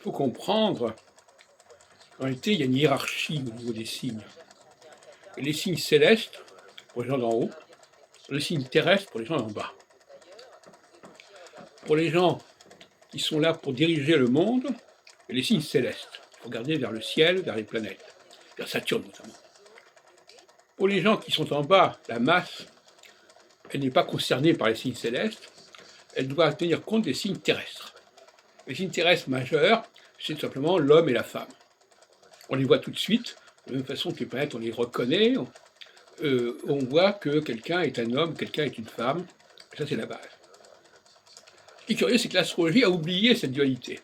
faut comprendre qu'en réalité, il y a une hiérarchie au niveau des signes. Et les signes célestes, pour les gens d'en haut, les signes terrestres pour les gens d'en bas. Pour les gens qui sont là pour diriger le monde, et les signes célestes. Il faut regarder vers le ciel, vers les planètes, vers Saturne notamment. Pour les gens qui sont en bas, la masse, elle n'est pas concernée par les signes célestes, elle doit tenir compte des signes terrestres. Les signes terrestres majeurs, c'est tout simplement l'homme et la femme. On les voit tout de suite, de la même façon que les planètes, on les reconnaît, on voit que quelqu'un est un homme, quelqu'un est une femme, et ça c'est la base. Ce qui est curieux, c'est que l'astrologie a oublié cette dualité.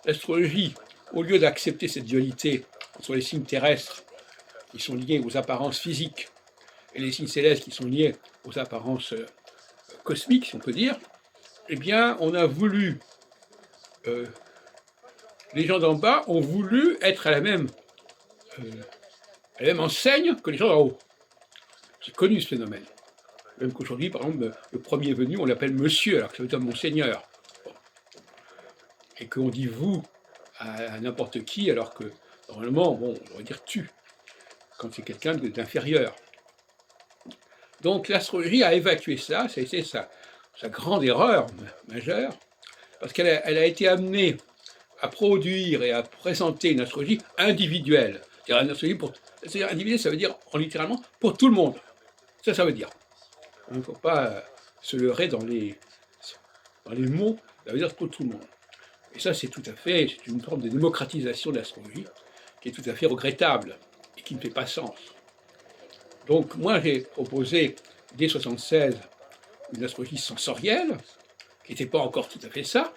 L'astrologie, au lieu d'accepter cette dualité entre les signes terrestres, qui sont liés aux apparences physiques, et les signes célestes, qui sont liés aux apparences cosmiques, si on peut dire, eh bien, on a voulu, les gens d'en bas ont voulu être à la même enseigne que les gens d'en haut. C'est connu ce phénomène. Même qu'aujourd'hui, par exemple, le premier venu, on l'appelle monsieur, alors que ça veut dire monseigneur. Bon. Et qu'on dit vous à n'importe qui, alors que normalement, bon, on devrait dire tu, quand c'est quelqu'un d'inférieur. Donc l'astrologie a évacué ça, ça a été sa grande erreur majeure, parce qu'elle a été amenée à produire et à présenter une astrologie individuelle. C'est-à-dire une astrologie individuelle, ça veut dire littéralement pour tout le monde. Ça veut dire. Il ne faut pas se leurrer dans les mots, ça veut dire pour tout le monde. Et ça, c'est une forme de démocratisation de l'astrologie qui est tout à fait regrettable et qui ne fait pas sens. Donc moi, j'ai proposé, dès 1976, une astrologie sensorielle, qui n'était pas encore tout à fait ça,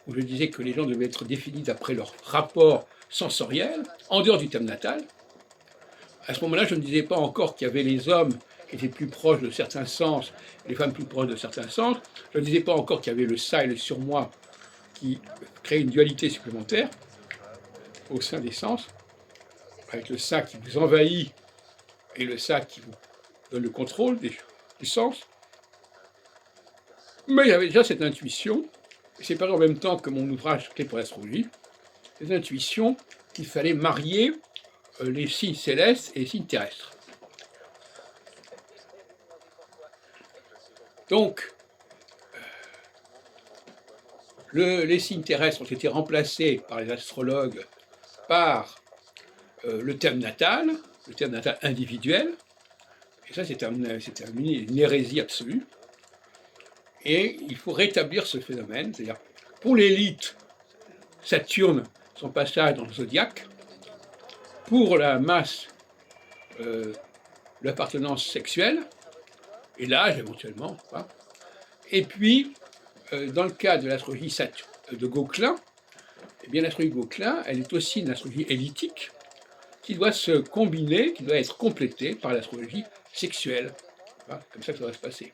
où je disais que les gens devaient être définis d'après leur rapport sensoriel, en dehors du thème natal. À ce moment-là, je ne disais pas encore qu'il y avait les hommes qui étaient plus proches de certains sens, les femmes plus proches de certains sens. Je ne disais pas encore qu'il y avait le ça et le surmoi qui créent une dualité supplémentaire au sein des sens, avec le ça qui vous envahit et le ça qui vous donne le contrôle du sens. Mais il y avait déjà cette intuition, et c'est paru en même temps que mon ouvrage Clé pour l'astrologie, cette intuition qu'il fallait marier les signes célestes et les signes terrestres. Donc, les signes terrestres ont été remplacés par les astrologues par le thème natal individuel, et ça c'est une hérésie absolue. Et il faut rétablir ce phénomène, c'est-à-dire pour l'élite, Saturne, son passage dans le zodiaque, pour la masse, l'appartenance sexuelle, et l'âge éventuellement, hein. Et puis, dans le cas de l'astrologie de Gauquelin, eh bien l'astrologie de Gauquelin, elle est aussi une astrologie élitique qui doit se combiner, qui doit être complétée par l'astrologie sexuelle. Hein, comme ça que ça va se passer.